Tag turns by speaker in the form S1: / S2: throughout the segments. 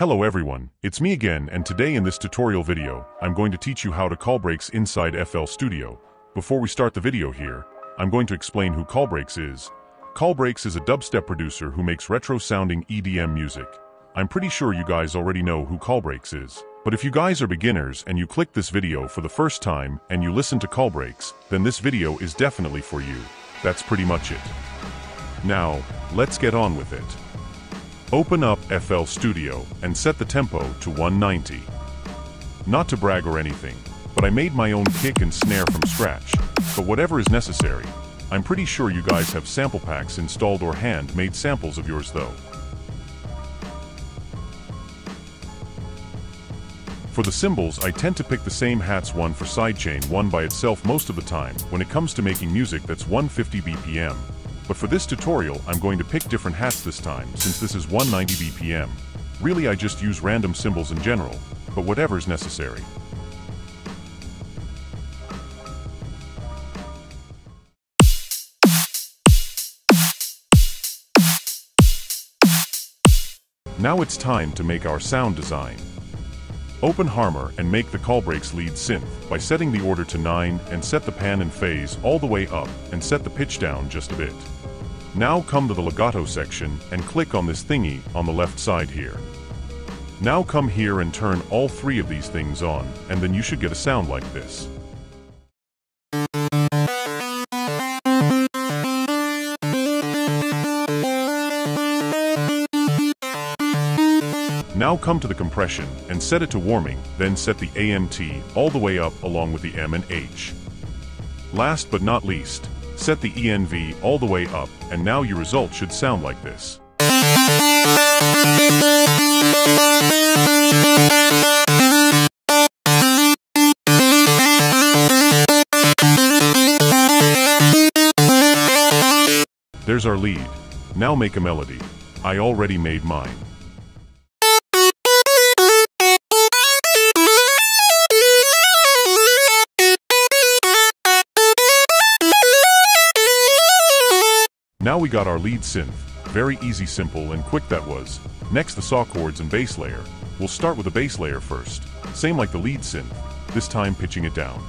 S1: Hello everyone, it's me again, and today in this tutorial video, I'm going to teach you how to ColBreakz inside FL Studio. Before we start the video here, I'm going to explain who ColBreakz is. ColBreakz is a dubstep producer who makes retro-sounding EDM music. I'm pretty sure you guys already know who ColBreakz is. But if you guys are beginners and you click this video for the first time and you listen to ColBreakz, then this video is definitely for you. That's pretty much it. Now, let's get on with it. Open up FL Studio and set the tempo to 190. Not to brag or anything, but I made my own kick and snare from scratch, but whatever is necessary. I'm pretty sure you guys have sample packs installed or hand-made samples of yours though. For the cymbals, I tend to pick the same hats, one for sidechain, one by itself most of the time when it comes to making music that's 150 BPM. But for this tutorial, I'm going to pick different hats this time, since this is 190 BPM. Really, I just use random cymbals in general, but whatever's necessary. Now it's time to make our sound design. Open Harmor and make the ColBreakz lead synth by setting the order to 9 and set the pan and phase all the way up and set the pitch down just a bit. Now come to the legato section and click on this thingy on the left side here. Now come here and turn all three of these things on, and then you should get a sound like this. Now come to the compression and set it to warming, then set the AMT all the way up along with the M and H. Last but not least, set the ENV all the way up, and now your result should sound like this. There's our lead. Now make a melody. I already made mine. Now we got our lead synth. Very easy, simple, and quick that was. Next, the saw chords and bass layer. We'll start with the bass layer first. Same like the lead synth, this time pitching it down.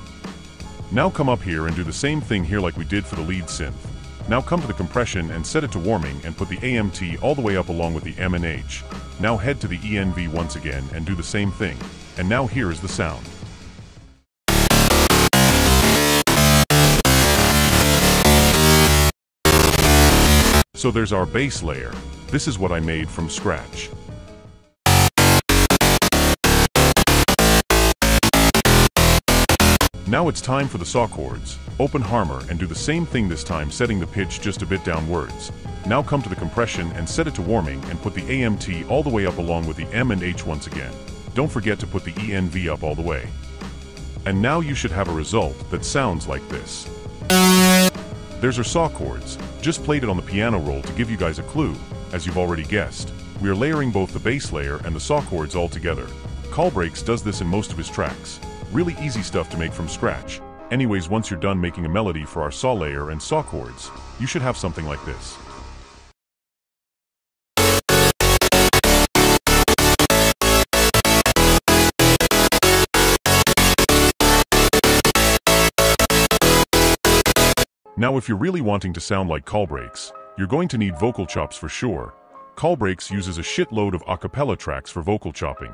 S1: Now come up here and do the same thing here like we did for the lead synth. Now come to the compression and set it to warming and put the AMT all the way up along with the M and H. Now head to the ENV once again and do the same thing. And now here is the sound. So there's our bass layer. This is what I made from scratch. Now it's time for the saw chords. Open Harmor and do the same thing this time, setting the pitch just a bit downwards. Now come to the compression and set it to warming and put the AMT all the way up along with the M and H once again. Don't forget to put the ENV up all the way. And now you should have a result that sounds like this. There's our saw chords. Just played it on the piano roll to give you guys a clue. As you've already guessed, we are layering both the bass layer and the saw chords all together. ColBreakz does this in most of his tracks. Really easy stuff to make from scratch. Anyways, once you're done making a melody for our saw layer and saw chords, you should have something like this. Now if you're really wanting to sound like ColBreakz, you're going to need vocal chops for sure. ColBreakz uses a shitload of acapella tracks for vocal chopping,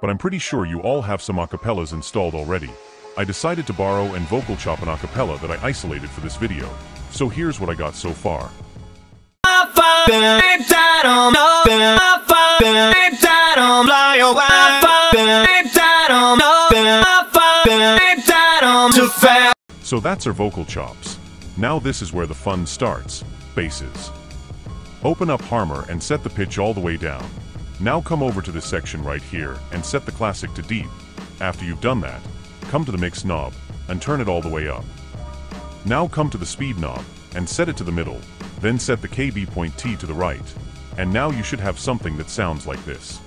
S1: but I'm pretty sure you all have some acapellas installed already. I decided to borrow and vocal chop an acapella that I isolated for this video, so here's what I got so far. So that's our vocal chops. Now this is where the fun starts, basses. Open up Harmor and set the pitch all the way down. Now come over to this section right here and set the classic to deep. After you've done that, come to the mix knob and turn it all the way up. Now come to the speed knob and set it to the middle, then set the KB.T to the right. And now you should have something that sounds like this.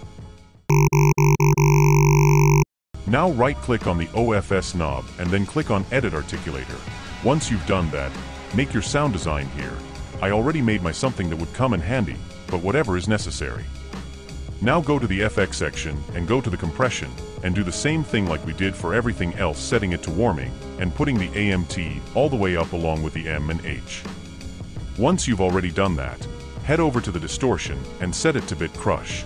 S1: Now right-click on the OFS knob and then click on Edit Articulator. Once you've done that, make your sound design here. I already made my something that would come in handy, but whatever is necessary. Now go to the FX section and go to the compression and do the same thing like we did for everything else, setting it to warming and putting the AMT all the way up along with the M and H. Once you've already done that, head over to the distortion and set it to bit crush.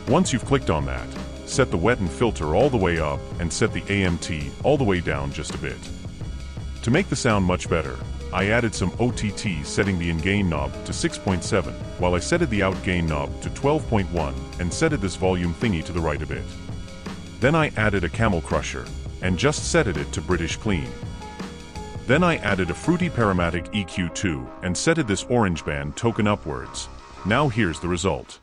S1: Once you've clicked on that, set the wet and filter all the way up and set the AMT all the way down just a bit. To make the sound much better, I added some OTT, setting the in-gain knob to 6.7, while I setted the out-gain knob to 12.1 and setted this volume thingy to the right a bit. Then I added a camel crusher and just setted it to British clean. Then I added a fruity parametric EQ2 and setted this orange band token upwards. Now here's the result.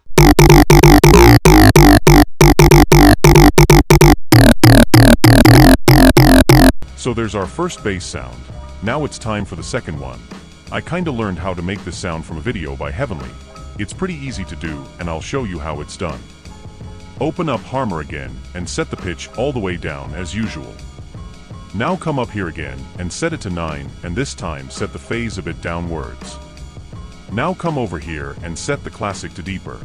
S1: So there's our first bass sound. Now it's time for the second one. I kinda learned how to make this sound from a video by Heavenly. It's pretty easy to do, and I'll show you how it's done. Open up Harmor again and set the pitch all the way down as usual. Now come up here again and set it to 9, and this time set the phase a bit downwards. Now come over here and set the classic to deeper.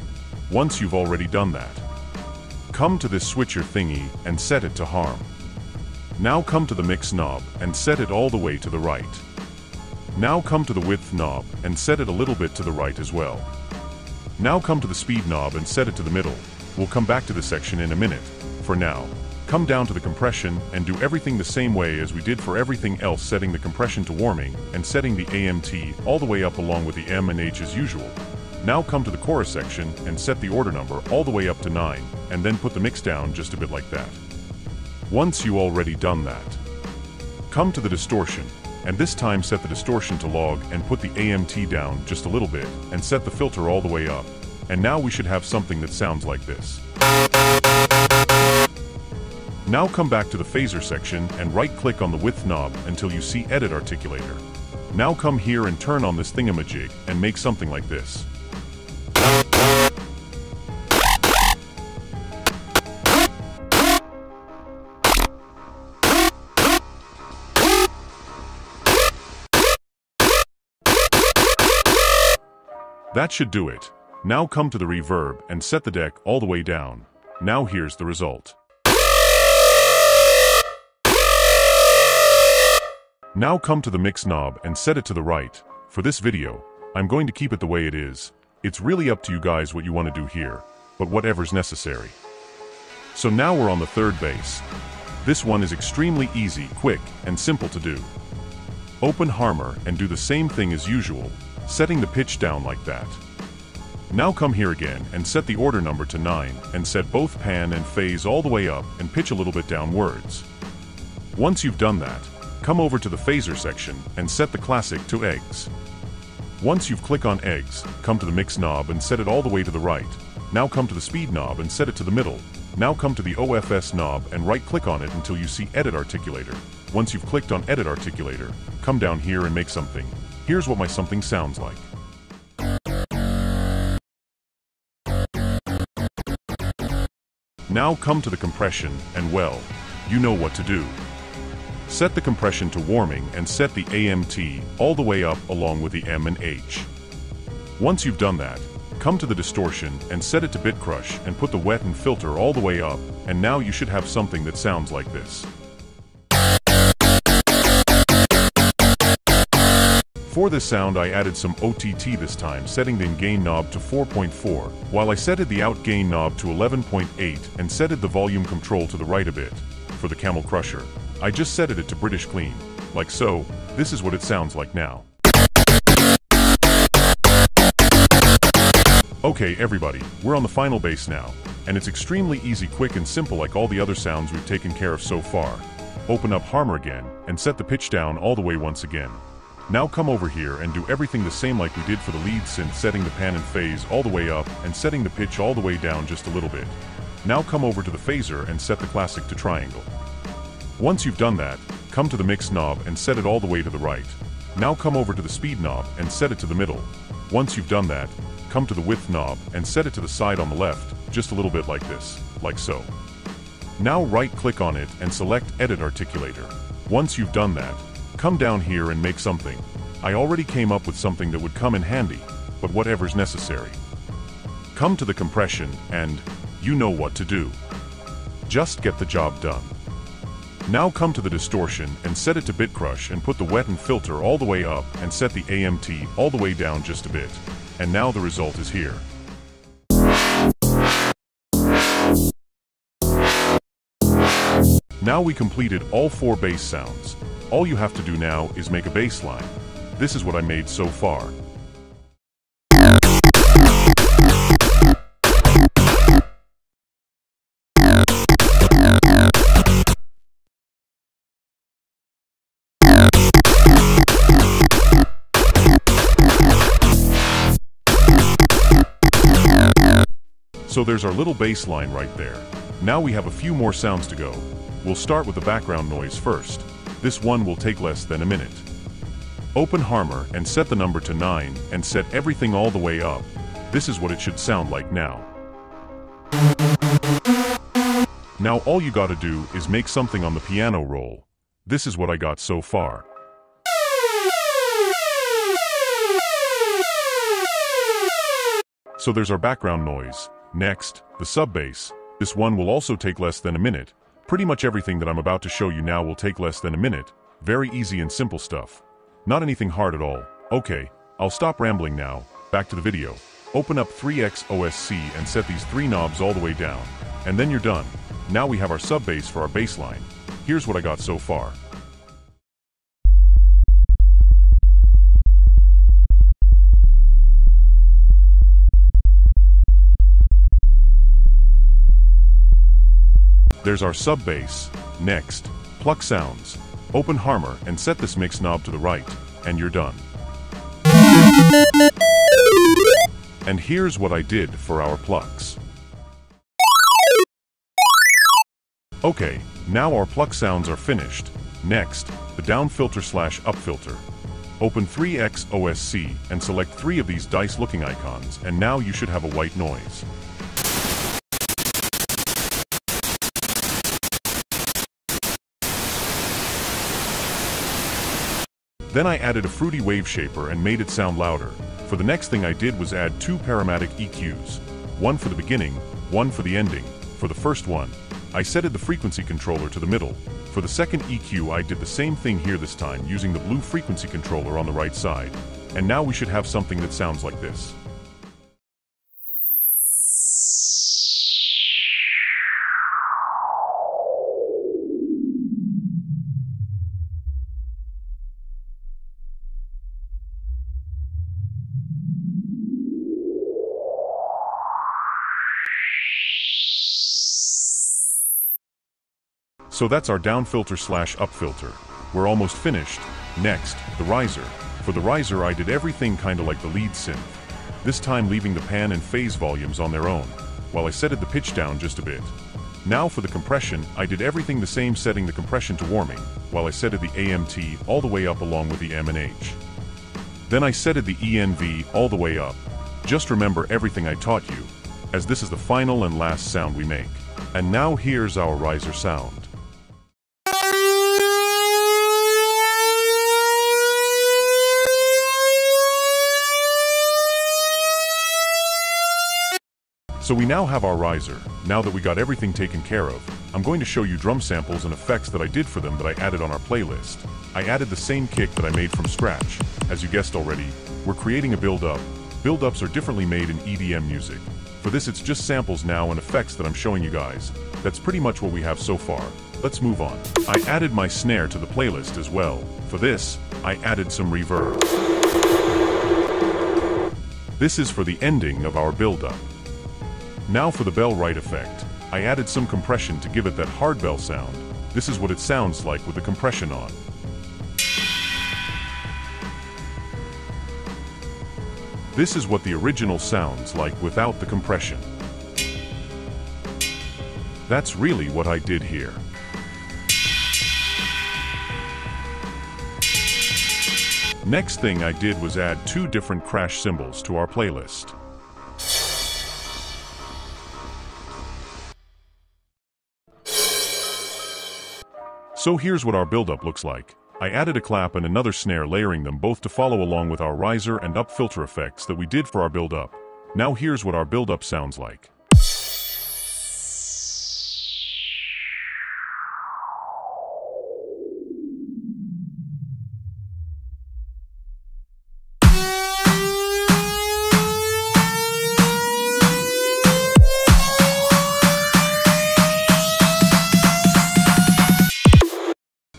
S1: Once you've already done that, come to this switcher thingy and set it to harm. Now come to the mix knob and set it all the way to the right. Now come to the width knob and set it a little bit to the right as well. Now come to the speed knob and set it to the middle. We'll come back to this section in a minute. For now, come down to the compression and do everything the same way as we did for everything else, setting the compression to warming and setting the AMT all the way up along with the M and H as usual. Now come to the chorus section and set the order number all the way up to 9, and then put the mix down just a bit like that. Once you already done that, come to the distortion, and this time set the distortion to log and put the AMT down just a little bit, and set the filter all the way up. And now we should have something that sounds like this. Now come back to the phaser section and right-click on the width knob until you see Edit Articulator. Now come here and turn on this thingamajig and make something like this. That should do it. Now come to the reverb and set the deck all the way down. Now here's the result. Now come to the mix knob and set it to the right. For this video, I'm going to keep it the way it is. It's really up to you guys what you want to do here, but whatever's necessary. So now we're on the third bass. This one is extremely easy, quick, and simple to do. Open Harmor and do the same thing as usual, setting the pitch down like that. Now come here again and set the order number to 9 and set both pan and phase all the way up and pitch a little bit downwards. Once you've done that, come over to the phaser section and set the classic to eggs. Once you've clicked on eggs, come to the mix knob and set it all the way to the right. Now come to the speed knob and set it to the middle. Now come to the OFS knob and right-click on it until you see Edit Articulator. Once you've clicked on Edit Articulator, come down here and make something. Here's what my something sounds like. Now come to the compression and, well, you know what to do. Set the compression to warming and set the AMT all the way up along with the M and H. Once you've done that, come to the distortion and set it to bit crush and put the wet and filter all the way up, and now you should have something that sounds like this. For this sound I added some OTT this time, setting the in-gain knob to 4.4, while I setted the out-gain knob to 11.8 and setted the volume control to the right a bit. For the camel crusher, I just setted it to British clean, like so. This is what it sounds like now. Okay everybody, we're on the final bass now, and it's extremely easy, quick and simple like all the other sounds we've taken care of so far. Open up Harmor again, and set the pitch down all the way once again. Now come over here and do everything the same like we did for the lead synth, setting the pan and phase all the way up and setting the pitch all the way down just a little bit. Now come over to the phaser and set the classic to triangle. Once you've done that, come to the mix knob and set it all the way to the right. Now come over to the speed knob and set it to the middle. Once you've done that, come to the width knob and set it to the side on the left, just a little bit like this, like so. Now right-click on it and select Edit Articulator. Once you've done that, come down here and make something. I already came up with something that would come in handy, but whatever's necessary. Come to the compression and you know what to do. Just get the job done. Now come to the distortion and set it to bit crush and put the wet and filter all the way up and set the AMT all the way down just a bit. And now the result is here. Now we completed all 4 bass sounds. All you have to do now is make a bass line. This is what I made so far. So there's our little bass line right there. Now we have a few more sounds to go. We'll start with the background noise first. This one will take less than a minute. Open Harmor and set the number to 9 and set everything all the way up. This is what it should sound like now. Now all you gotta do is make something on the piano roll. This is what I got so far. So there's our background noise. Next, the sub bass. This one will also take less than a minute. Pretty much everything that I'm about to show you now will take less than a minute. Very easy and simple stuff. Not anything hard at all. Okay, I'll stop rambling now. Back to the video. Open up 3x OSC and set these 3 knobs all the way down. And then you're done. Now we have our sub bass for our bass line. Here's what I got so far. There's our sub bass. Next, pluck sounds. Open Harmor and set this mix knob to the right, and you're done. And here's what I did for our plucks. Okay, now our pluck sounds are finished. Next, the down filter / up filter. Open 3x OSC and select 3 of these dice looking icons, and now you should have a white noise. Then I added a fruity wave shaper and made it sound louder. For the next thing I did was add 2 parametric EQs. One for the beginning, one for the ending. For the first one, I setted the frequency controller to the middle. For the second EQ, I did the same thing here this time using the blue frequency controller on the right side. And now we should have something that sounds like this. So that's our down filter / up filter. We're almost finished. Next, the riser. For the riser I did everything kinda like the lead synth. This time leaving the pan and phase volumes on their own, while I setted the pitch down just a bit. Now for the compression, I did everything the same, setting the compression to warming, while I setted the AMT all the way up along with the M and H. Then I setted the ENV all the way up. Just remember everything I taught you, as this is the final and last sound we make. And now here's our riser sound. So we now have our riser. Now that we got everything taken care of, I'm going to show you drum samples and effects that I did for them that I added on our playlist. I added the same kick that I made from scratch. As you guessed already, we're creating a build-up. Build-ups are differently made in EDM music. For this it's just samples now and effects that I'm showing you guys. That's pretty much what we have so far. Let's move on. I added my snare to the playlist as well. For this, I added some reverb. This is for the ending of our build-up. Now for the bell right effect. I added some compression to give it that hard bell sound. This is what it sounds like with the compression on. This is what the original sounds like without the compression. That's really what I did here. Next thing I did was add 2 different crash cymbals to our playlist. So here's what our build-up looks like. I added a clap and another snare, layering them both to follow along with our riser and up filter effects that we did for our build-up. Now here's what our build-up sounds like.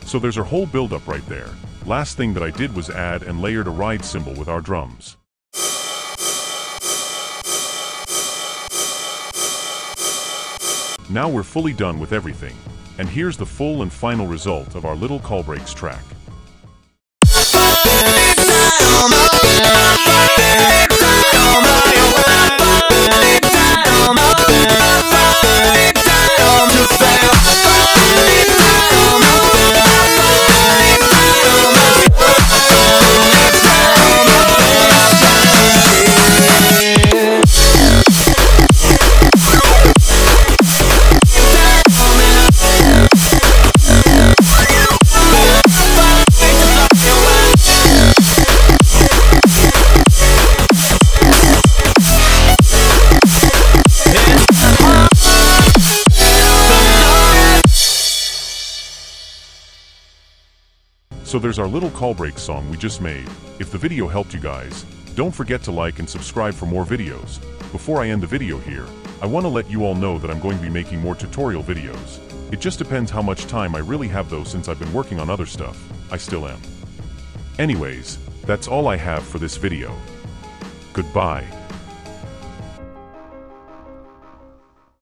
S1: So there's our whole build-up right there. Last thing that I did was add and layered a ride cymbal with our drums. Now we're fully done with everything, and here's the full and final result of our little ColBreakz track. So there's our little ColBreakz song we just made. If the video helped you guys, don't forget to like and subscribe for more videos. Before I end the video here, I want to let you all know that I'm going to be making more tutorial videos. It just depends how much time I really have though, since I've been working on other stuff. I still am. Anyways, that's all I have for this video. Goodbye.